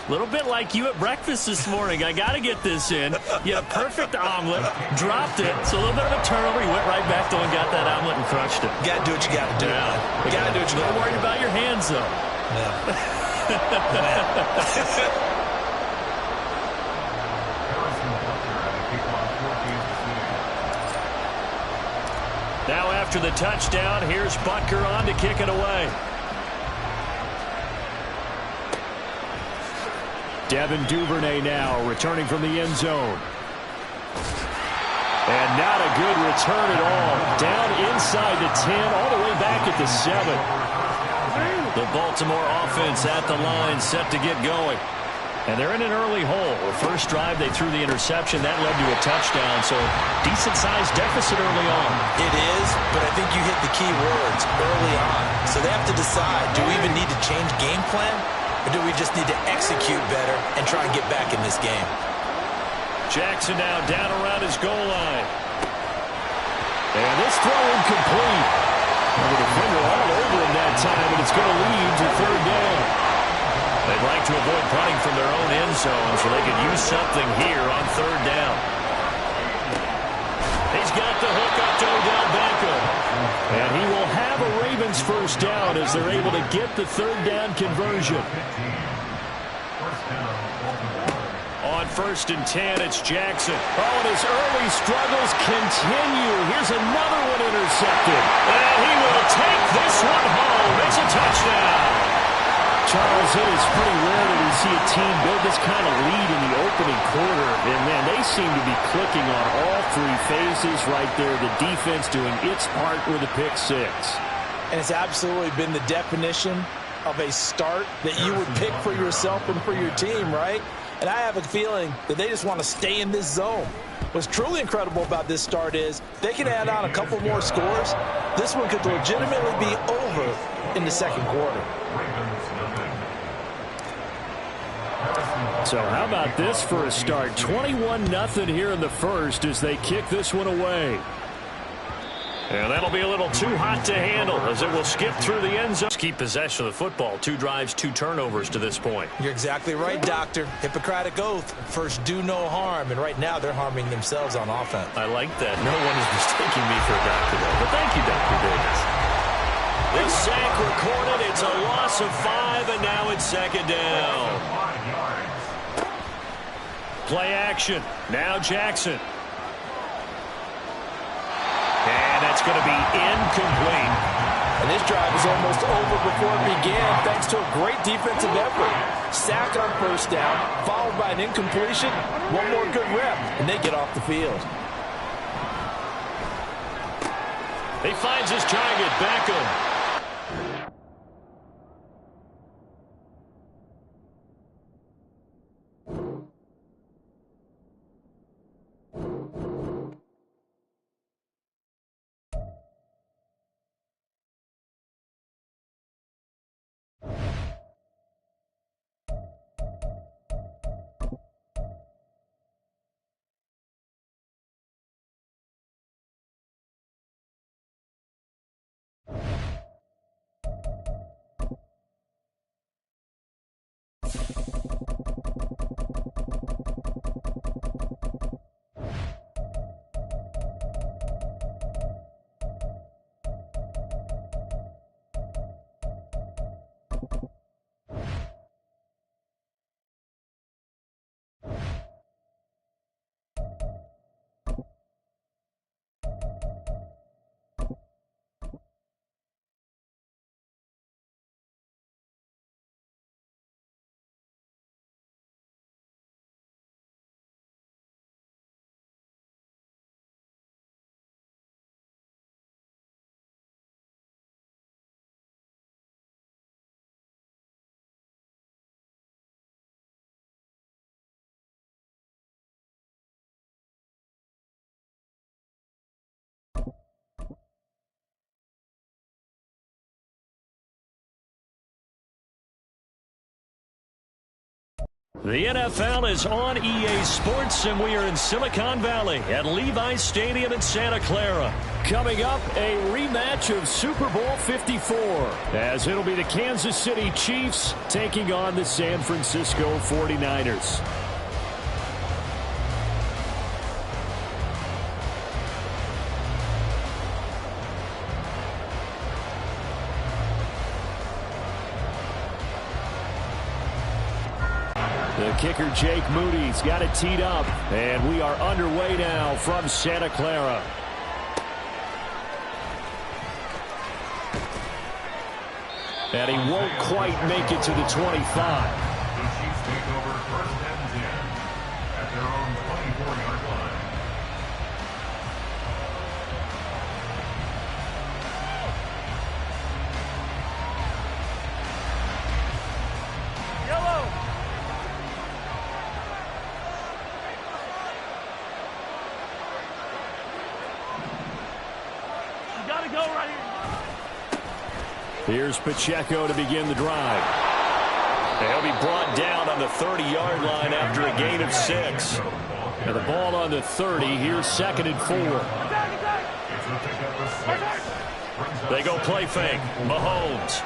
A little bit like you at breakfast this morning. I got to get this in. You had a perfect omelet, dropped it. So a little bit of a turnover. You went right back though and got that omelet and crushed it. You got to do what you got to do. Yeah. You got to do what you got to do. Don't worry about your hands though. Yeah. Now after the touchdown, here's Butker on to kick it away. Devin Duvernay now returning from the end zone. And not a good return at all. Down inside the 10, all the way back at the 7. The Baltimore offense at the line, set to get going. And they're in an early hole. First drive, they threw the interception. That led to a touchdown, so decent-sized deficit early on. It is, but I think you hit the key words early on. So they have to decide, do we even need to change game plan? Or do we just need to execute better and try and get back in this game? Jackson now down around his goal line. And this throw incomplete. And the defender all over him that time, and it's going to lead to third down. They'd like to avoid punting from their own end zone so they could use something here on third down. He's got the hook up to Odell Beckham. And he will have a Ravens first down as they're able to get the third down conversion. On 1st and 10, it's Jackson. Oh, and his early struggles continue. Here's another one intercepted. And he will take this one home. It's a touchdown. Charles, it is pretty rare that we see a team build this kind of lead in the opening quarter. And, man, they seem to be clicking on all three phases right there. The defense doing its part with a pick six. And it's absolutely been the definition of a start that you would pick for yourself and for your team, right? And I have a feeling that they just want to stay in this zone. What's truly incredible about this start is they can add on a couple more scores. This one could legitimately be over in the second quarter. So how about this for a start? 21-0 here in the first as they kick this one away. And that'll be a little too hot to handle as it will skip through the end zone. Keep possession of the football. 2 drives, 2 turnovers to this point. You're exactly right, Doctor. Hippocratic oath. First, do no harm. And right now, they're harming themselves on offense. I like that. No one is mistaking me for a doctor, though. But thank you, Dr. Davis. The sack recorded. It's a loss of 5, and now it's second down. Play action. Now Jackson. And that's going to be incomplete. And this drive is almost over before it began thanks to a great defensive effort. Sack on first down, followed by an incompletion. One more good rep, and they get off the field. He finds his target, Beckham. The NFL is on EA Sports, and we are in Silicon Valley at Levi's Stadium in Santa Clara. Coming up, a rematch of Super Bowl 54, as it'll be the Kansas City Chiefs taking on the San Francisco 49ers. The kicker, Jake Moody's got it teed up, and we are underway now from Santa Clara. And he won't quite make it to the 25. The Chiefs take over first and 10 at their own 24-yard line. Yellow. You got to go right here. Here's Pacheco to begin the drive. He'll be brought down on the 30-yard line after a gain of 6. And the ball on the 30. Here's 2nd and 4. They go play fake. Mahomes.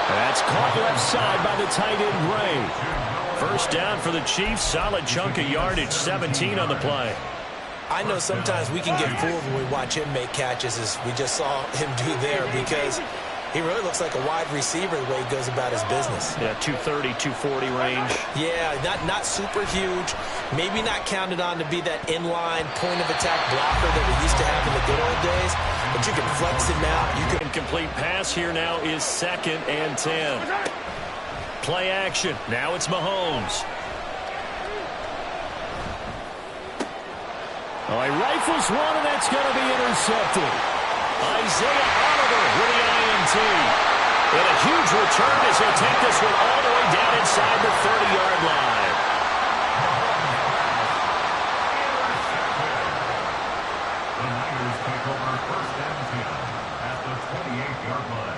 That's caught left side by the tight end, Gray. First down for the Chiefs. Solid chunk of yardage. 17 on the play. I know sometimes we can get fooled when we watch him make catches, as we just saw him do there, because he really looks like a wide receiver the way he goes about his business. Yeah, 230, 240 range. Yeah, not super huge. Maybe not counted on to be that inline point-of-attack blocker that we used to have in the good old days, but you can flex him out. You can Incomplete pass here now is 2nd and 10. Play action. Now it's Mahomes. Oh, he rifles one, and that's going to be intercepted. Isaiah Oliver with the INT. And a huge return as he'll take this one all the way down inside the 30-yard line. The Niners take over first and 10 at the 28-yard line.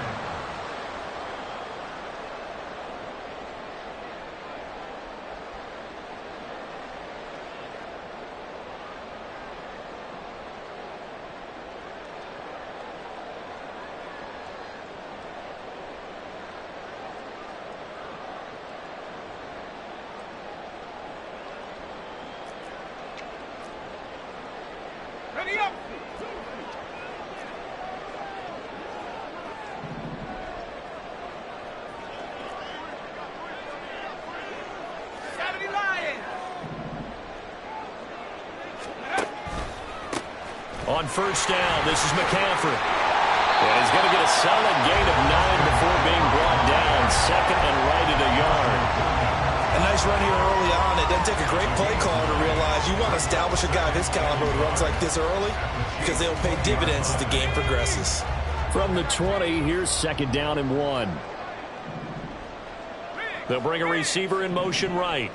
Ready up. On first down, this is McCaffrey. And he's going to get a solid gain of 9 before being brought down. 2nd and right at a yard. A nice run here early on. It doesn't take a great play caller to realize you want to establish a guy of his caliber who runs like this early, because they'll pay dividends as the game progresses. From the 20, here's 2nd down and 1. They'll bring a receiver in motion right.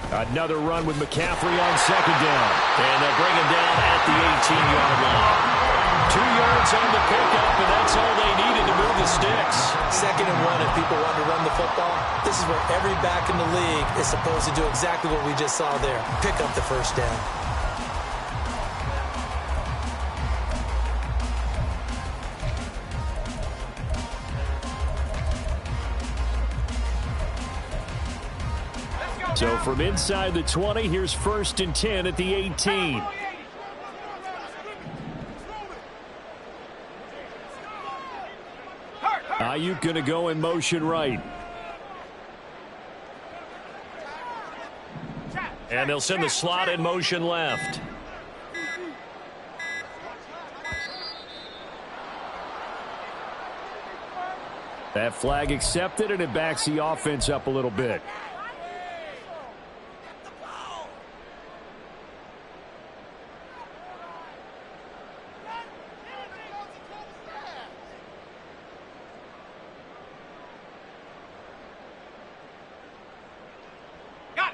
Another run with McCaffrey on 2nd down. And they'll bring him down at the 18-yard line. 2 yards on the pickup, and that's all they needed to move the sticks. 2nd and 1, if people want to run the football, this is where every back in the league is supposed to do exactly what we just saw there. Pick up the first down. So from inside the 20, here's 1st and 10 at the 18. Ayuk going to go in motion right. And they'll send the slot in motion left. That flag accepted, and it backs the offense up a little bit.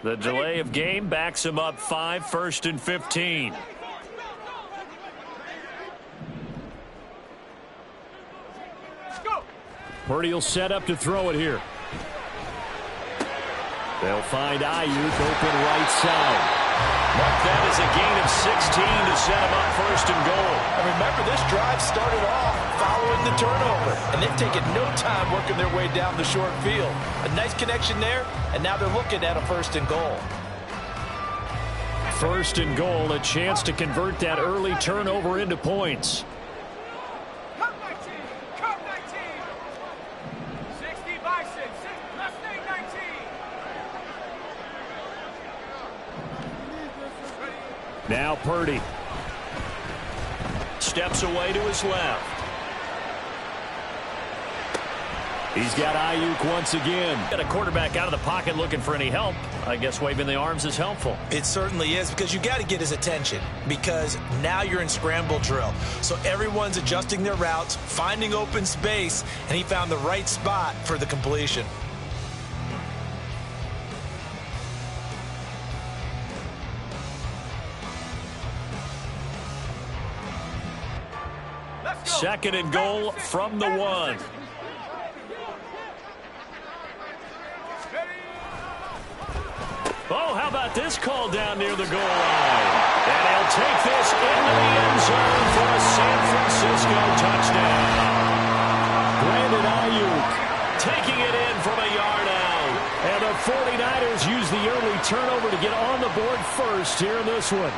The delay of game backs him up 5, 1st and 15. Purdy will set up to throw it here. They'll find Ayuk open right side. Mark that as a gain of 16 to set him up 1st and goal. And remember, this drive started off following the turnover, and they've taken no time working their way down the short field. A nice connection there, and now they're looking at a 1st and goal. 1st and goal, a chance to convert that early turnover into points. Come 19. Come 19. 60 by 6. Let's stay 19. Now Purdy. Steps away to his left. He's got Ayuk once again. Got a quarterback out of the pocket looking for any help. I guess waving the arms is helpful. It certainly is, because you got to get his attention, because now you're in scramble drill. So everyone's adjusting their routes, finding open space, and he found the right spot for the completion. Second and goal from the 1. Oh, how about this call down near the goal line? And he'll take this into the end zone for a San Francisco touchdown. Brandon Ayuk taking it in from a yard out. And the 49ers use the early turnover to get on the board first here in this one.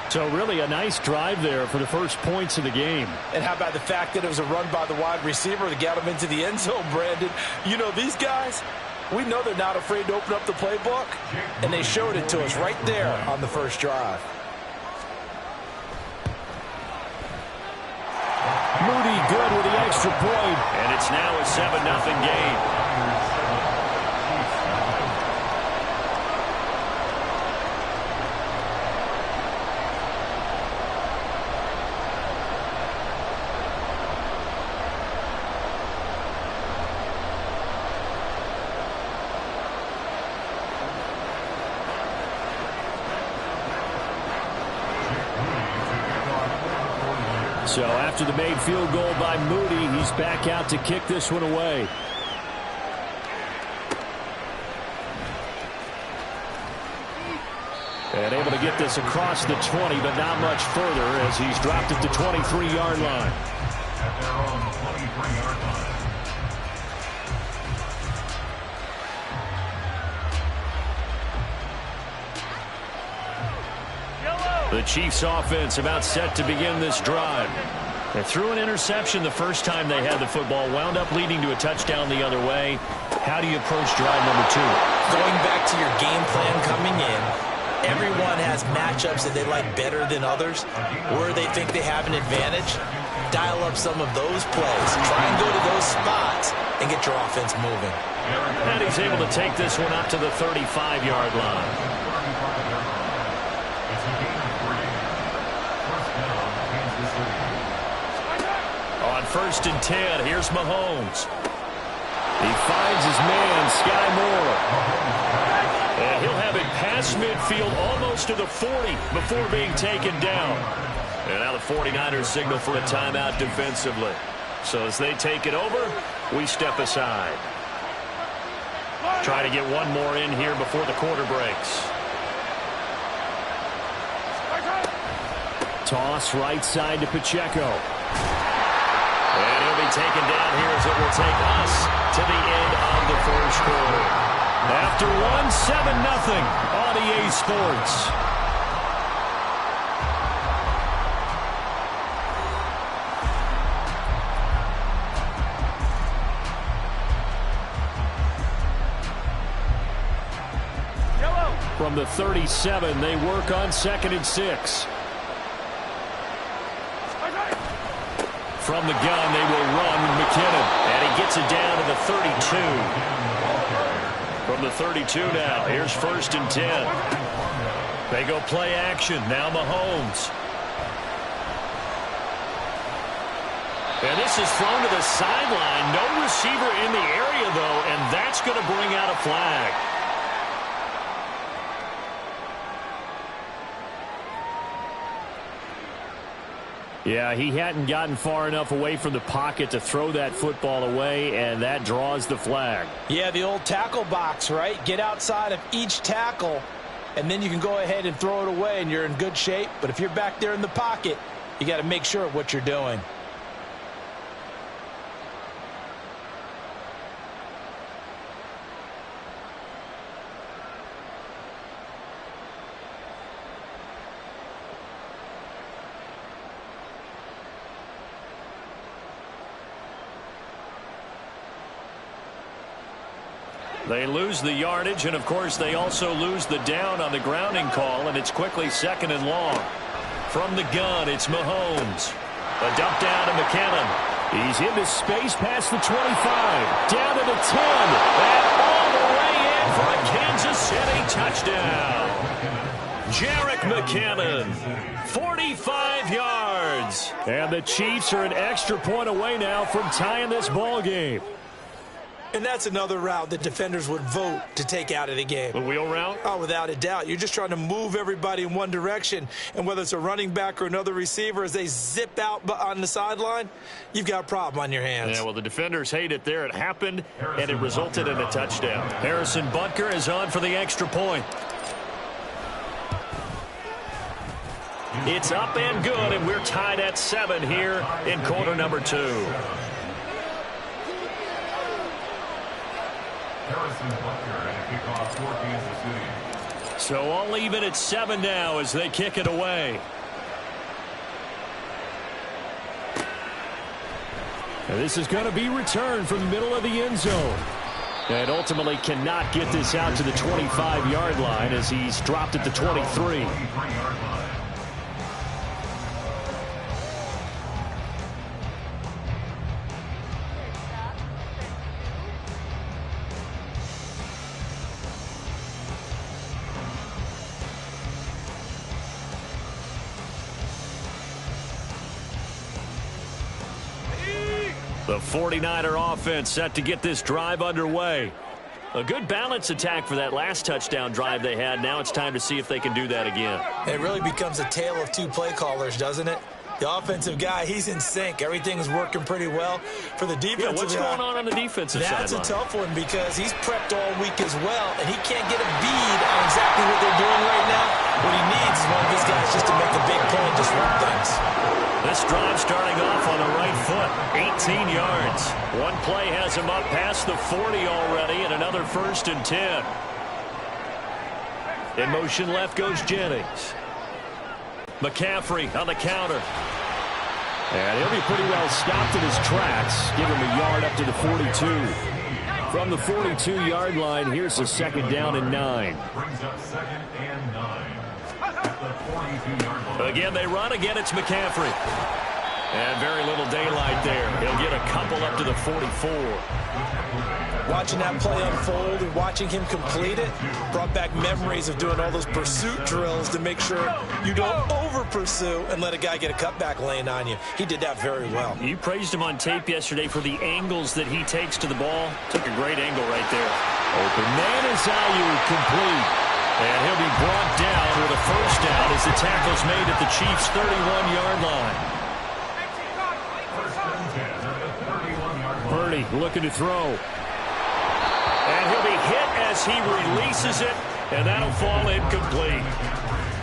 So really a nice drive there for the first points of the game. And how about the fact that it was a run by the wide receiver to get him into the end zone, Brandon? You know, these guys, we know they're not afraid to open up the playbook, and they showed it to us right there on the first drive. Moody good with the extra point, and it's now a 7-0 game. So after the made field goal by Moody, he's back out to kick this one away. And able to get this across the 20, but not much further as he's dropped at the 23-yard line. At their own 23-yard line. The Chiefs offense about set to begin this drive. They threw an interception the first time they had the football, wound up leading to a touchdown the other way. How do you approach drive number 2? Going back to your game plan coming in, everyone has matchups that they like better than others, where they think they have an advantage. Dial up some of those plays. Try and go to those spots and get your offense moving. And he's able to take this one up to the 35-yard line. On 1st and 10, here's Mahomes. He finds his man, Sky Moore. And he'll have it past midfield almost to the 40 before being taken down. And now the 49ers signal for a timeout defensively. So as they take it over, we step aside. Try to get one more in here before the quarter breaks. Toss right side to Pacheco. And he'll be taken down here as it will take us to the end of the first quarter. After one, 7-0 on EA Sports. From the 37, they work on 2nd and 6. From the gun, they will run with McKinnon. And he gets it down to the 32. From the 32 now, here's 1st and 10. They go play action. Now Mahomes. And this is thrown to the sideline. No receiver in the area, though, and that's going to bring out a flag. Yeah, he hadn't gotten far enough away from the pocket to throw that football away, and that draws the flag. Yeah, the old tackle box, right? Get outside of each tackle, and then you can go ahead and throw it away, and you're in good shape. But if you're back there in the pocket, you got to make sure of what you're doing. They lose the yardage, and, of course, they also lose the down on the grounding call, and it's quickly 2nd and long. From the gun, it's Mahomes. A dump down to McKinnon. He's into space past the 25, down to the 10, and all the way in for a Kansas City touchdown. Jerick McKinnon, 45 yards. And the Chiefs are an extra point away now from tying this ball game. And that's another route that defenders would vote to take out of the game. The wheel route? Oh, without a doubt. You're just trying to move everybody in one direction. And whether it's a running back or another receiver, as they zip out on the sideline, you've got a problem on your hands. Yeah, well, the defenders hate it there. It happened, and it resulted in a touchdown. Harrison Butker is on for the extra point. It's up and good, and we're tied at 7 here in quarter number 2. Harrison Butker and a kickoff for Kansas City. So all even at 7 now as they kick it away. And this is going to be returned from the middle of the end zone. And ultimately cannot get this out to the 25-yard line as he's dropped at the 23. The 49er offense set to get this drive underway. A good balance attack for that last touchdown drive they had. Now it's time to see if they can do that again. It really becomes a tale of two play callers, doesn't it? The offensive guy, he's in sync. Everything's working pretty well. For the defensive what's guy, going on the defensive side? That's a tough one because he's prepped all week as well, and he can't get a bead on exactly what they're doing right now. What he needs is one of his guys just to make a big play and disrupt things. This drive starting off on the right foot, 18 yards. One play has him up past the 40 already, and another 1st and 10. In motion left goes Jennings. McCaffrey on the counter. And he'll be pretty well stopped in his tracks. Give him a yard up to the 42. From the 42-yard line, here's a 2nd down and 9. Brings up 2nd and 9. At the 42-yard line. Again, they run. Again, it's McCaffrey. And very little daylight there. He'll get a couple up to the 44. Watching that play unfold and watching him complete it brought back memories of doing all those pursuit drills to make sure you don't over-pursue and let a guy get a cutback lane on you. He did that very well. You praised him on tape yesterday for the angles that he takes to the ball. Took a great angle right there. Open man is Ayuk, complete. And he'll be brought down with a 1st down as the tackle's made at the Chiefs' 31-yard line. Purdy looking to throw. And he'll be hit as he releases it, and that'll fall incomplete.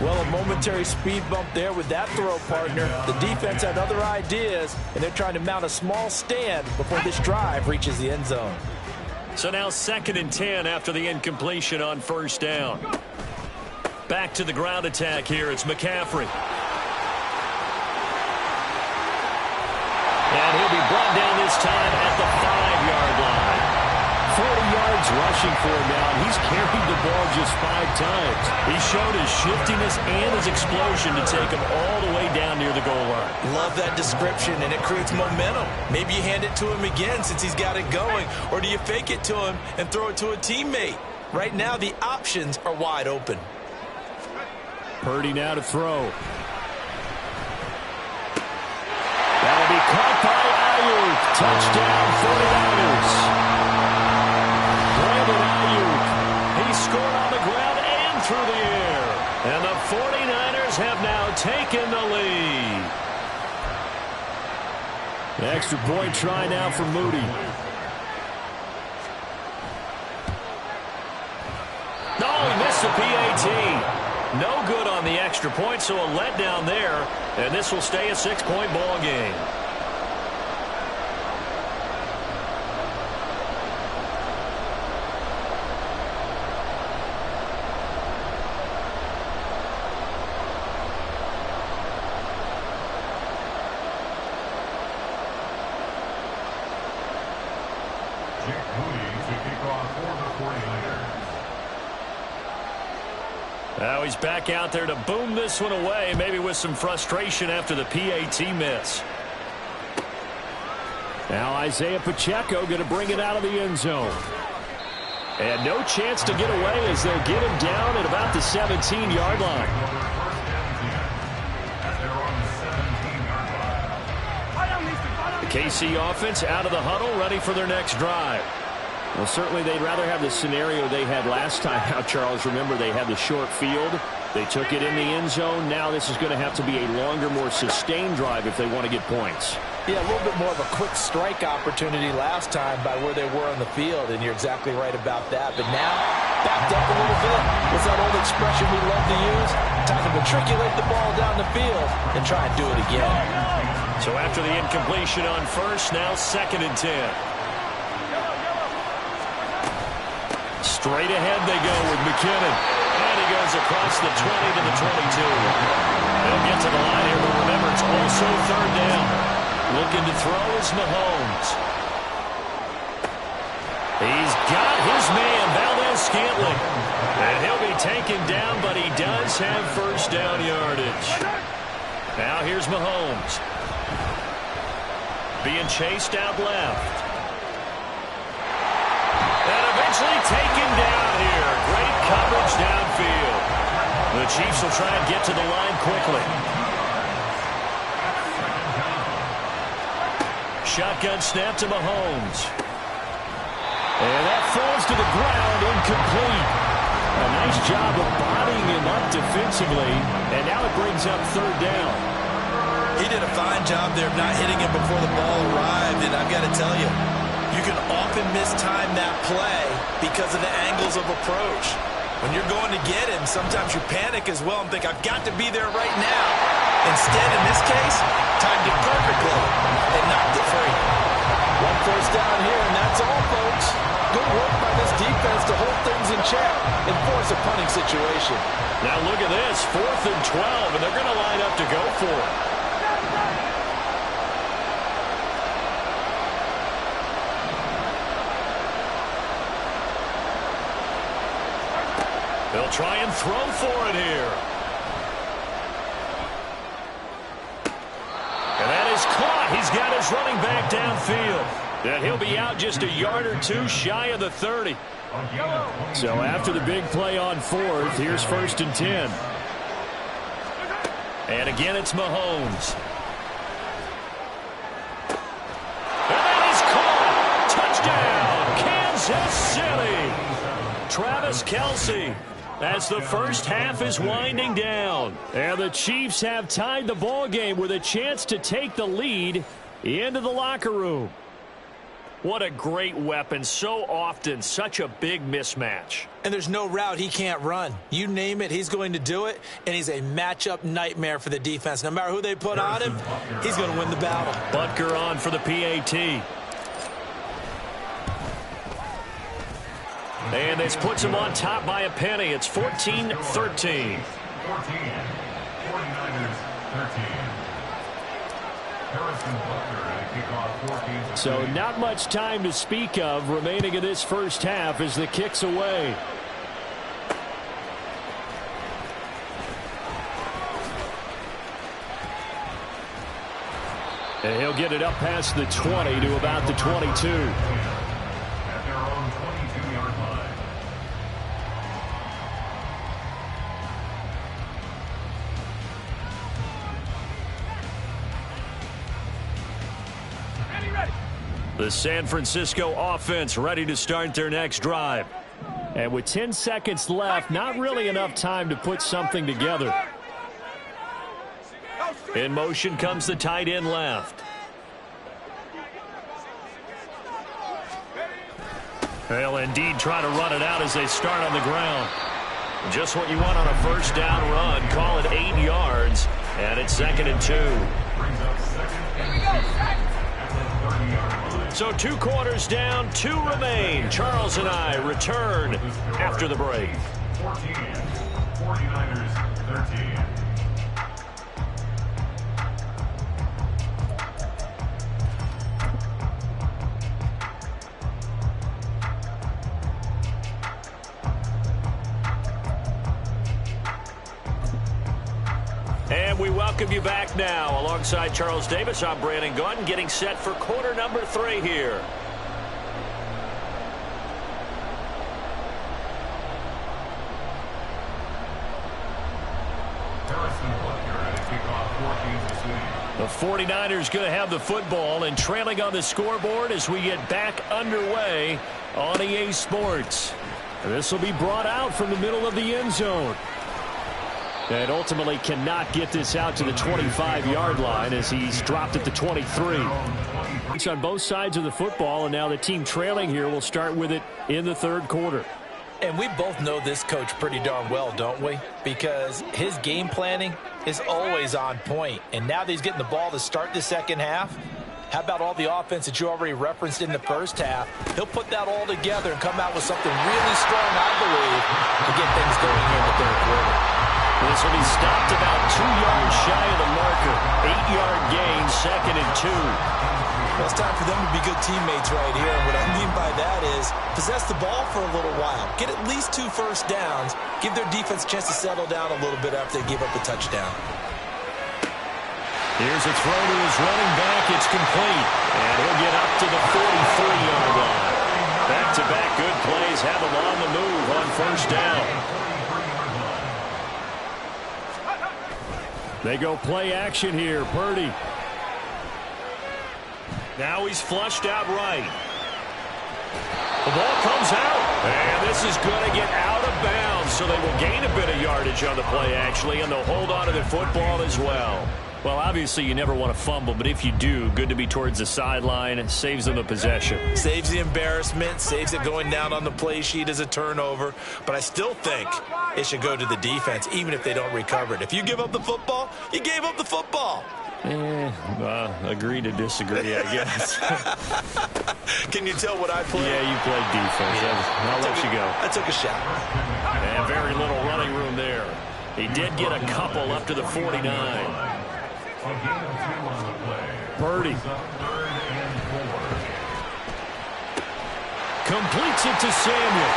Well, a momentary speed bump there with that throw, partner. The defense had other ideas, and they're trying to mount a small stand before this drive reaches the end zone. So now 2nd and 10 after the incompletion on 1st down. Back to the ground attack here. It's McCaffrey. And he'll be brought down this time at the 5-yard line. 40 yards rushing for him now. He's carried the ball just 5 times. He showed his shiftiness and his explosion to take him all the way down near the goal line. Love that description, and it creates momentum. Maybe you hand it to him again since he's got it going, or do you fake it to him and throw it to a teammate? Right now, the options are wide open. Purdy now to throw. That'll be caught by Ayuk. Touchdown 49ers. Brandon Ayuk. He scored on the ground and through the air. And the 49ers have now taken the lead. Extra point try now for Moody. No, he missed the PAT. No good on the extra point, so a letdown there. And this will stay a 6-point ball game. Now he's back out there to boom this one away, maybe with some frustration after the PAT miss. Now Isaiah Pacheco going to bring it out of the end zone. And no chance to get away as they'll get him down at about the 17-yard line. The KC offense out of the huddle, ready for their next drive. Well, certainly they'd rather have the scenario they had last time out, Charles. Remember, they had the short field. They took it in the end zone. Now this is going to have to be a longer, more sustained drive if they want to get points. Yeah, a little bit more of a quick strike opportunity last time by where they were on the field, and you're exactly right about that. But now, backed up a little bit. What's that old expression we love to use? Time to matriculate the ball down the field and try and do it again. So after the incompletion on first, now 2nd and 10. Straight ahead they go with McKinnon. And he goes across the 20 to the 22. They'll get to the line here, but remember, it's also 3rd down. Looking to throw is Mahomes. He's got his man, Valdez-Scantling. And he'll be taken down, but he does have 1st down yardage. Now here's Mahomes. Being chased out left. And eventually taken down here. Great coverage downfield. The Chiefs will try and get to the line quickly. Shotgun snap to Mahomes. And that falls to the ground, incomplete. A nice job of bodying him up defensively. And now it brings up 3rd down. He did a fine job there of not hitting him before the ball arrived. And I've got to tell you, you can often mistime that play because of the angles of approach. When you're going to get him, sometimes you panic as well and think, I've got to be there right now. Instead, in this case, timed it perfectly and knocked it free. 1 first down here, and that's all, folks. Good work by this defense to hold things in check and force a punting situation. Now look at this, 4th and 12, and they're going to line up to go for it. They'll try and throw for it here. And that is caught. He's got his running back downfield. And he'll be out just a yard or two shy of the 30. So after the big play on 4th, here's 1st and 10. And again, it's Mahomes. And that is caught. Touchdown, Kansas City. Travis Kelce. As the first half is winding down. And the Chiefs have tied the ball game with a chance to take the lead into the locker room. What a great weapon. So often, such a big mismatch. And there's no route he can't run. You name it, he's going to do it. And he's a matchup nightmare for the defense. No matter who they put on him, he's going to win the battle. Butker on for the PAT. And this puts him on top by a penny. It's 14-13. 49ers 13. Harrison Butker at kickoff 14. So not much time to speak of remaining in this first half as the kick's away. And he'll get it up past the 20 to about the 22. The San Francisco offense ready to start their next drive. And with 10 seconds left, not really enough time to put something together. In motion comes the tight end left. They'll indeed try to run it out as they start on the ground. Just what you want on a first down run. Call it 8 yards, and it's 2nd and 2. So 2 quarters down, 2 remain. Charles and I return after the break. 14, 49ers 13. And we welcome you back now. Alongside Charles Davis, I'm Brandon Gunn, getting set for quarter number 3 here. The 49ers going to have the football and trailing on the scoreboard as we get back underway on EA Sports. This will be brought out from the middle of the end zone. And ultimately cannot get this out to the 25-yard line as he's dropped at the 23. It's on both sides of the football, and now the team trailing here will start with it in the 3rd quarter. And we both know this coach pretty darn well, don't we? Because his game planning is always on point. And now that he's getting the ball to start the second half, how about all the offense that you already referenced in the first half? He'll put that all together and come out with something really strong, I believe, to get things going here in the 3rd quarter. This will be stopped about 2 yards shy of the marker. 8-yard gain, 2nd and 2. Well, it's time for them to be good teammates right here. And what I mean by that is possess the ball for a little while. Get at least 2 first downs. Give their defense a chance to settle down a little bit after they give up the touchdown. Here's a throw to his running back. It's complete. And he'll get up to the 43-yard line. Back-to-back good plays have him on the move on first down. They go play action here. Purdy. Now he's flushed out right. The ball comes out. And this is going to get out of bounds, so they will gain a bit of yardage on the play, actually, and they'll hold on to the football as well. Well, obviously, you never want to fumble, but if you do, good to be towards the sideline. Saves them the possession. Saves the embarrassment, saves it going down on the play sheet as a turnover. But I still think it should go to the defense, even if they don't recover it. If you give up the football, you gave up the football. Agree to disagree, I guess. Can you tell what I played? Yeah, you played defense. Yeah. I'll let you go. I took a shot. And very little running room there. He did get a couple up to the 49. Purdy. Completes it to Samuel.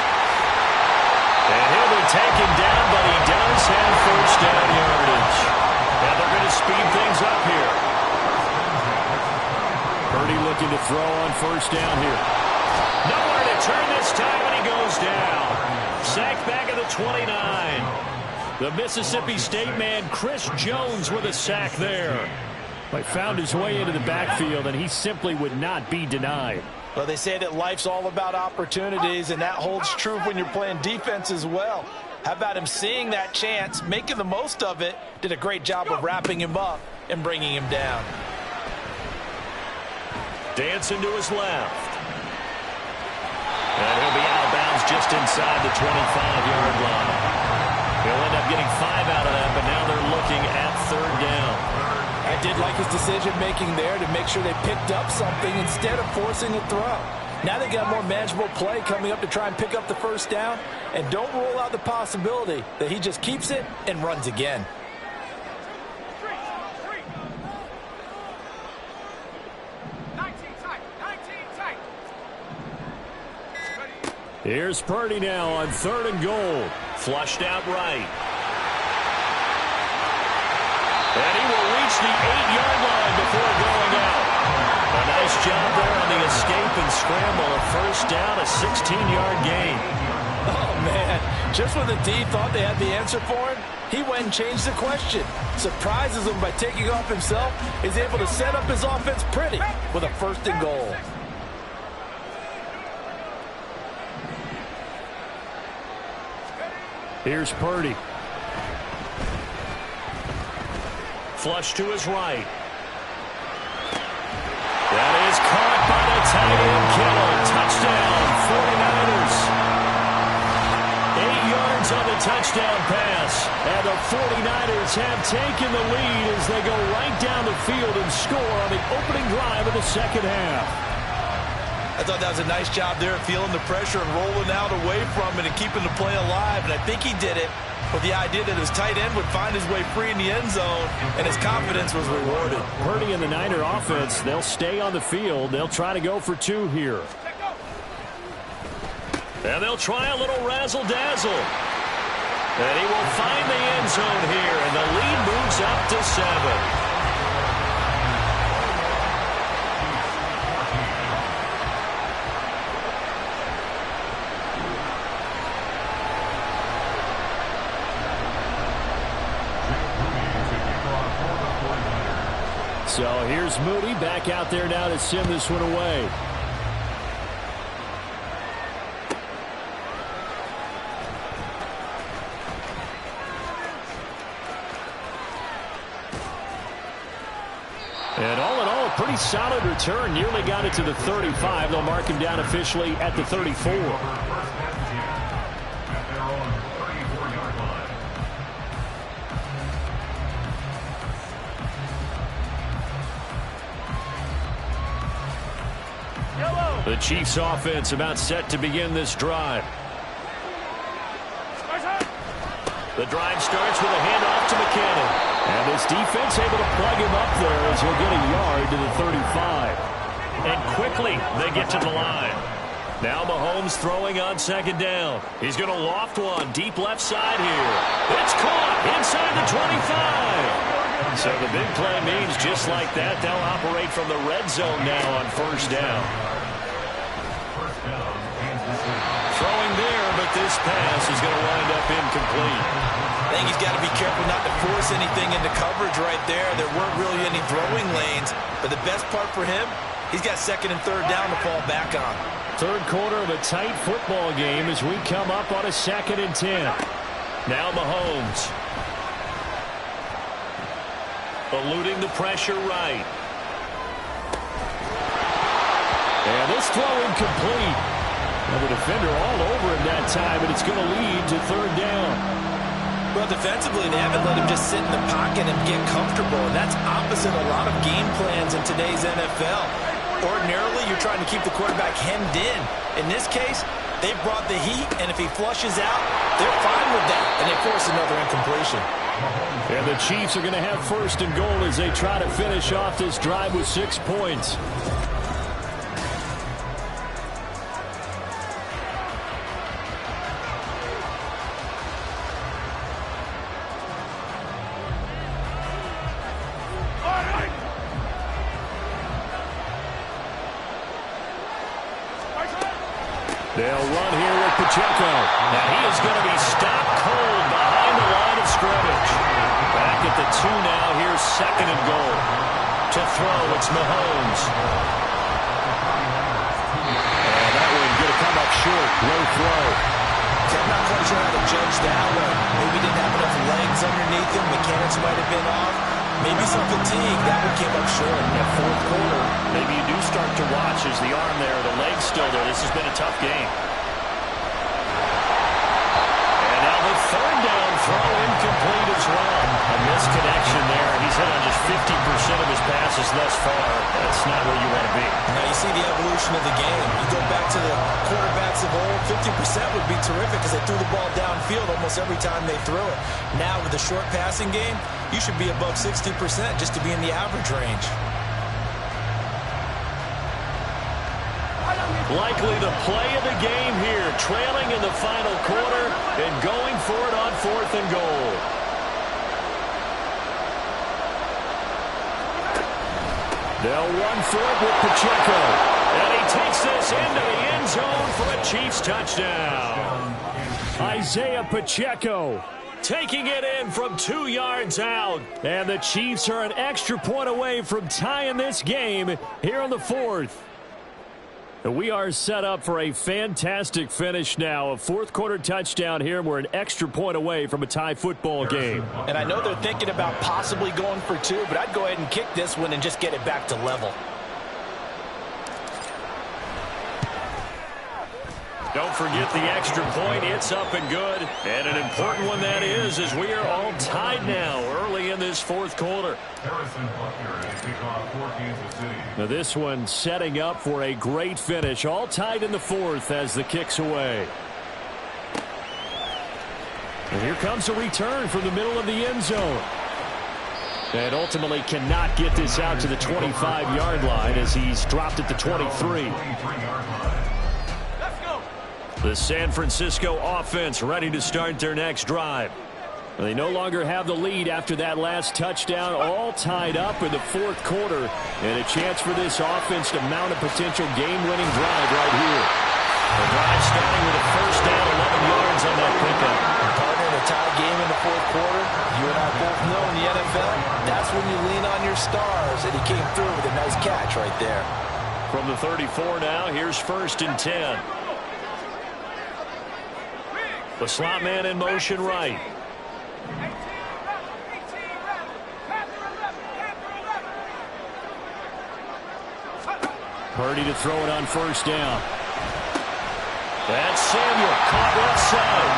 And he'll be taken down, but he does have first down yardage. And they're going to speed things up here. Purdy looking to throw on first down here. Nowhere to turn this time, and he goes down. Sacked back at the 29. The Mississippi State man, Chris Jones, with a sack there. But found his way into the backfield, and he simply would not be denied. Well, they say that life's all about opportunities, and that holds true when you're playing defense as well. How about him seeing that chance, making the most of it, did a great job of wrapping him up and bringing him down. Dancing to his left. And he'll be out of bounds just inside the 25-yard line. He'll end up getting 5 out of that, but now they're looking at third down. I did like his decision-making there to make sure they picked up something instead of forcing a throw. Now they got more manageable play coming up to try and pick up the first down, and don't rule out the possibility that he just keeps it and runs again. Here's Purdy now on 3rd and goal. Flushed out right. And he will reach the 8-yard line before going out. A nice job there on the escape and scramble. A first down, a 16-yard gain. Oh, man. Just when the D thought they had the answer for him, he went and changed the question. Surprises him by taking off himself. He's able to set up his offense pretty with a 1st and goal. Here's Purdy. Flush to his right. That is caught by the tight end, Kittle. Touchdown, 49ers. touchdown pass. And the 49ers have taken the lead as they go right down the field and score on the opening drive of the second half. I thought that was a nice job there, feeling the pressure and rolling out away from it and keeping the play alive. And I think he did it with the idea that his tight end would find his way free in the end zone, and his confidence was rewarded. Purdy and the Niner offense, they'll stay on the field. They'll try to go for 2 here. And they'll try a little razzle-dazzle. And he will find the end zone here, and the lead moves up to 7. So here's Moody back out there now to send this one away. And all in all, a pretty solid return. Nearly got it to the 35. They'll mark him down officially at the 34. The Chiefs offense about set to begin this drive. The drive starts with a handoff to McKinnon. And this defense able to plug him up there as he'll get a yard to the 35. And quickly they get to the line. Now Mahomes throwing on second down. He's going to loft one deep left side here. It's caught inside the 25. So the big play means just like that, they'll operate from the red zone now on first down. Throwing there, but this pass is going to wind up incomplete. I think he's got to be careful not to force anything into coverage right there. There weren't really any throwing lanes, but the best part for him, he's got second and third down to fall back on. Third quarter of a tight football game as we come up on a 2nd and 10. Now Mahomes. Eluding the pressure right. And this throw incomplete. Well, the defender all over him that time, but it's going to lead to third down. Well, defensively, they haven't let him just sit in the pocket and get comfortable, and that's opposite a lot of game plans in today's NFL. Ordinarily, you're trying to keep the quarterback hemmed in. In this case, they brought the heat, and if he flushes out, they're fine with that, and they force another incompletion. And the Chiefs are going to have first and goal as they try to finish off this drive with 6 points. They'll run here with Pacheco. And he is going to be stopped cold behind the line of scrimmage. Back at the 2 now. Here's second and goal. To throw, it's Mahomes. And that one going to come up short. Low throw. I'm not quite sure how to judge that one. Maybe didn't have enough legs underneath him. Mechanics might have been off. Maybe some fatigue. That one came up short in that fourth quarter. Maybe you do start to watch as the arm there, the leg's still there. This has been a tough game. And now the third down throw incomplete as well. A misconnection there. He's hit on just 50% of his passes thus far. That's not where you want to be. Now you see the evolution of the game. You go back to the quarterbacks of old, 50% would be terrific because they threw the ball downfield almost every time they threw it. Now with the short passing game, you should be above 60% just to be in the average range. Likely the play of the game here, trailing in the final quarter and going for it on 4th and goal. They'll run for it with Pacheco. And he takes this into the end zone for a Chiefs touchdown. Isaiah Pacheco taking it in from 2 yards out. And the Chiefs are an extra point away from tying this game here on the 4th. We are set up for a fantastic finish now. A fourth quarter touchdown here. We're an extra point away from a tie football game. And I know they're thinking about possibly going for 2, but I'd go ahead and kick this one and just get it back to level. Don't forget the extra point. It's up and good. And an important one that is, as we are all tied now early in this fourth quarter. Harrison Butker to kick off for Kansas City. Now this one setting up for a great finish. All tied in the fourth as the kick's away. And here comes a return from the middle of the end zone. And ultimately cannot get this out to the 25-yard line as he's dropped at the 23. The San Francisco offense ready to start their next drive. They no longer have the lead after that last touchdown, all tied up in the fourth quarter, and a chance for this offense to mount a potential game-winning drive right here. The drive starting with a first down, 11 yards on that pickup. Partner, in a tie game in the fourth quarter, you and I both know in the NFL, that's when you lean on your stars, and he came through with a nice catch right there. From the 34 now, here's first and 10. The slot man in motion right. Purdy to throw it on first down. That's Samuel caught left side.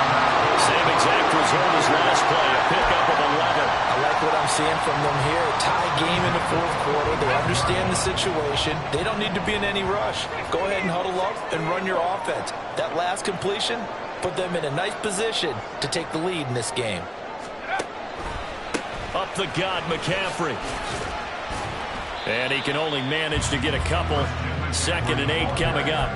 Same exact result as last play, a pickup of 11. I like what I'm seeing from them here. Tie game in the fourth quarter. They understand the situation. They don't need to be in any rush. Go ahead and huddle up and run your offense. That last completion put them in a nice position to take the lead in this game. Up the gut, McCaffrey. And he can only manage to get a couple. 2nd and 8 coming up.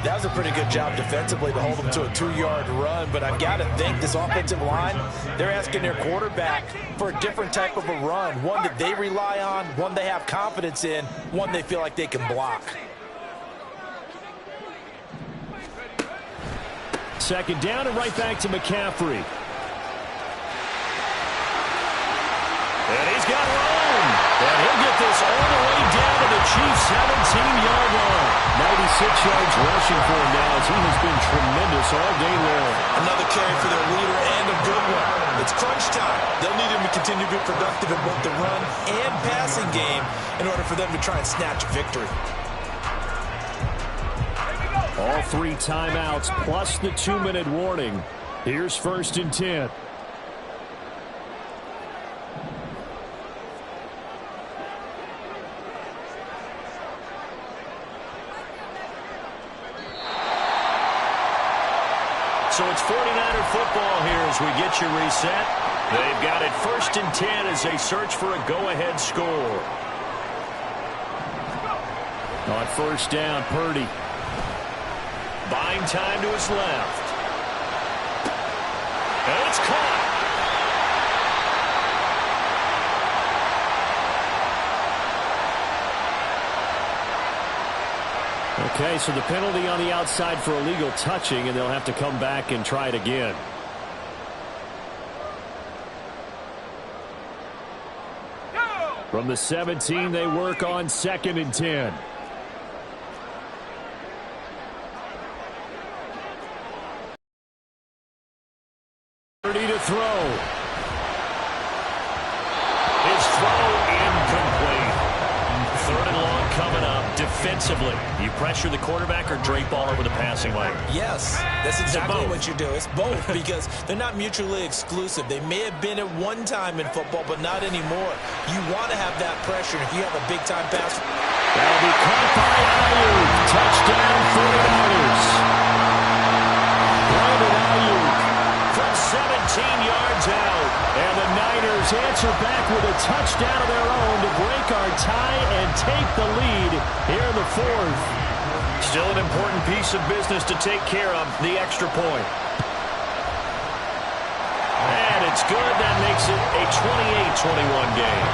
That was a pretty good job defensively to hold them to a 2-yard run, but I've got to think this offensive line, they're asking their quarterback for a different type of a run, one that they rely on, one they have confidence in, one they feel like they can block. 2nd down and right back to McCaffrey. And he's got room. And he'll get this all the way down to the Chiefs' 17-yard line. 96 yards rushing for him now as he has been tremendous all day long. Another carry for their leader and a good one. It's crunch time. They'll need him to continue to be productive in both the run and passing game in order for them to try and snatch a victory. All 3 timeouts plus the 2-minute warning. Here's first and 10. So it's 49er football here as we get you reset. They've got it 1st and 10 as they search for a go-ahead score. On first down, Purdy. Buying time to his left. And it's caught. Okay, so the penalty on the outside for illegal touching, and they'll have to come back and try it again. From the 17, they work on 2nd and 10. To throw. His throw incomplete. 3rd and long coming up. Defensively, you pressure the quarterback or drape all over the passing lane? Yes, that's exactly what you do. It's both because they're not mutually exclusive. They may have been at one time in football, but not anymore. You want to have that pressure if you have a big-time pass. That'll be caught by Ayuk. Touchdown 49ers. Brandon Ayuk from 17 yards out. And the Niners answer back with a touchdown of their own to break our tie and take the lead here in the fourth. Still an important piece of business to take care of, the extra point. And it's good. That makes it a 28-21 game.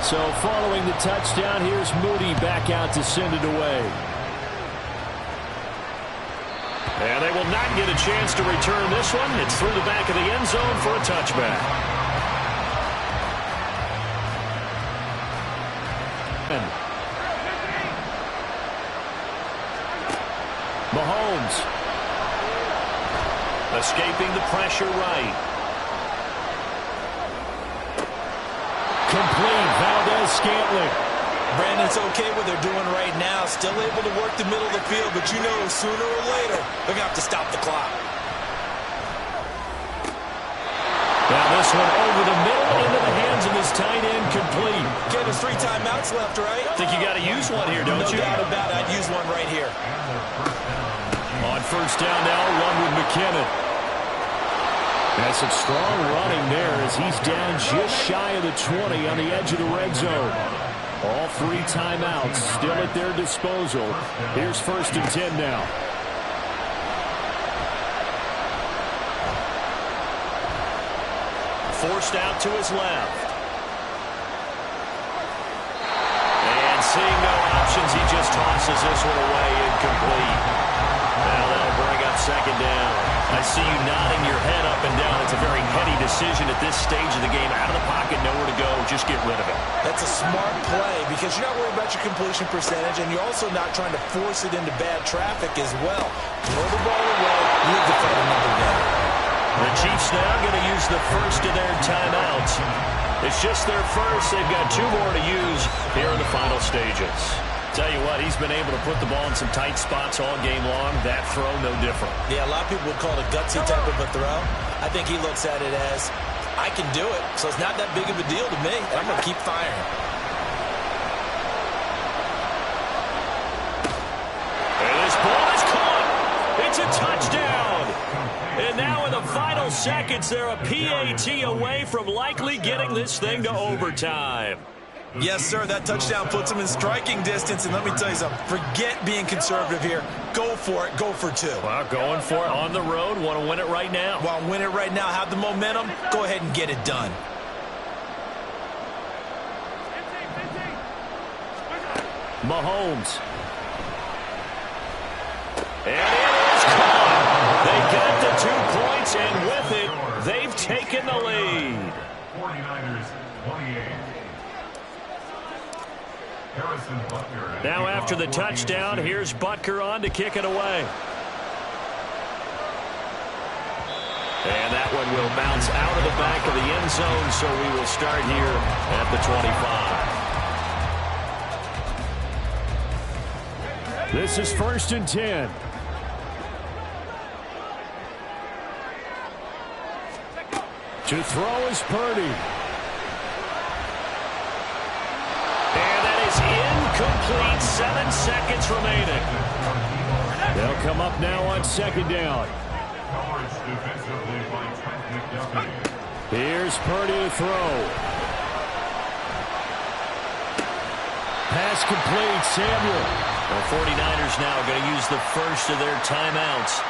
So following the touchdown, here's Moody back out to send it away. And they will not get a chance to return this one. It's through the back of the end zone for a touchback. Mahomes. Escaping the pressure right. Complete. Valdez Scantling. Brandon, it's okay what they're doing right now. Still able to work the middle of the field, but you know sooner or later they're going to have to stop the clock. Now this one over the middle into the hands of his tight end, complete. Again, there's 3 timeouts left, right? I think you got to use one here, don't you? No doubt about it. I'd use one right here. On first down now, run with McKinnon. That's some strong running there as he's down just shy of the 20 on the edge of the red zone. All 3 timeouts still at their disposal. Here's first and 10 now. Forced out to his left. And seeing no options, he just tosses this one away, incomplete. Now that'll bring up second down. I see you nodding your head up and down. It's a very heady decision at this stage of the game. Out of the pocket, nowhere to go. Just get rid of it. That's a smart play because you're not worried about your completion percentage, and you're also not trying to force it into bad traffic as well. Throw the ball away. You have to fight another down. The Chiefs now going to use the first of their timeouts. It's just their first. They've got 2 more to use here in the final stages. Tell you what, he's been able to put the ball in some tight spots all game long. That throw, no different. Yeah, a lot of people would call it a gutsy type of a throw. I think he looks at it as, I can do it, so it's not that big of a deal to me, and I'm going to keep firing. And this ball is caught. It's a touchdown. And now in the final seconds, they're a PAT away from likely getting this thing to overtime. Yes, sir, that touchdown puts him in striking distance, and let me tell you something, forget being conservative here. Go for it, go for 2. Well, going for it on the road, want to win it right now. Want to win it right now, have the momentum, go ahead and get it done. Mahomes. And it is caught. They got the 2 points, and with it, they've taken the lead. 49ers 28. Now after the touchdown, here's Butker on to kick it away. And that one will bounce out of the back of the end zone, so we will start here at the 25. This is first and 10. To throw is Purdy. Incomplete, 7 seconds remaining. They'll come up now on second down. Here's Purdy to throw. Pass complete, Samuel. The 49ers now going to use the first of their timeouts.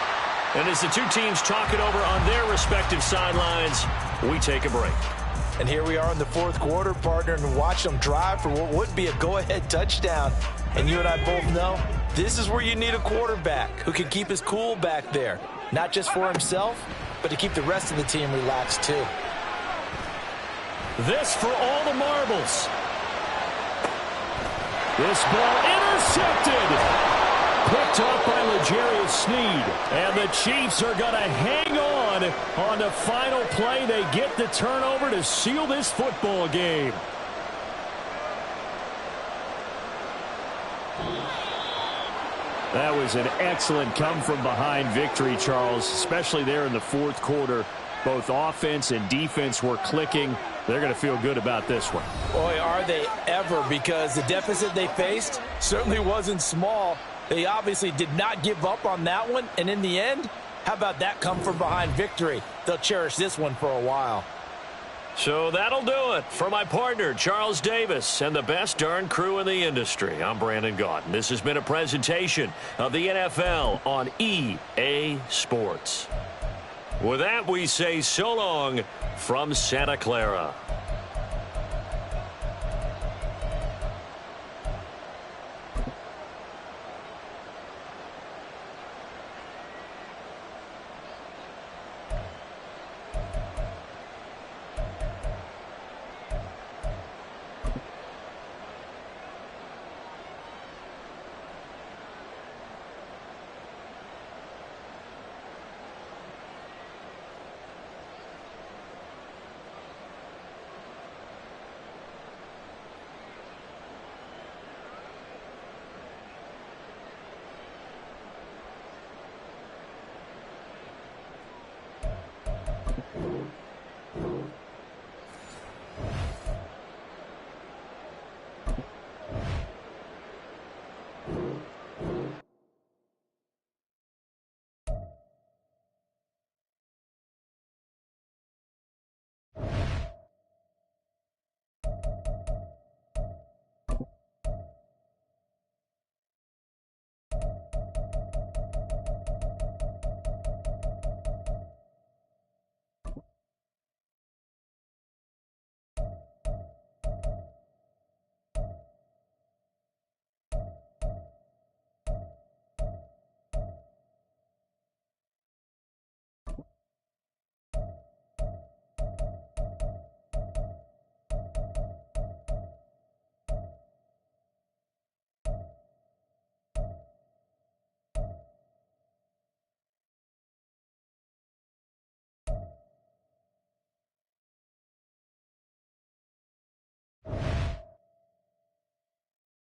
And as the 2 teams talk it over on their respective sidelines, we take a break. And here we are in the 4th quarter, partner, and watch them drive for what would be a go-ahead touchdown. And you and I both know this is where you need a quarterback who can keep his cool back there. Not just for himself, but to keep the rest of the team relaxed too. This for all the marbles. This ball intercepted. Picked up by L'Jarius Sneed. And the Chiefs are going to hang on the final play. They get the turnover to seal this football game. That was an excellent come-from-behind victory, Charles, especially there in the 4th quarter. Both offense and defense were clicking. They're going to feel good about this one. Boy, are they ever, because the deficit they faced certainly wasn't small. They obviously did not give up on that one, and in the end, how about that come-from-behind victory? They'll cherish this one for a while. So that'll do it for my partner, Charles Davis, and the best darn crew in the industry. I'm Brandon Gaudin. This has been a presentation of the NFL on EA Sports. With that, we say so long from Santa Clara.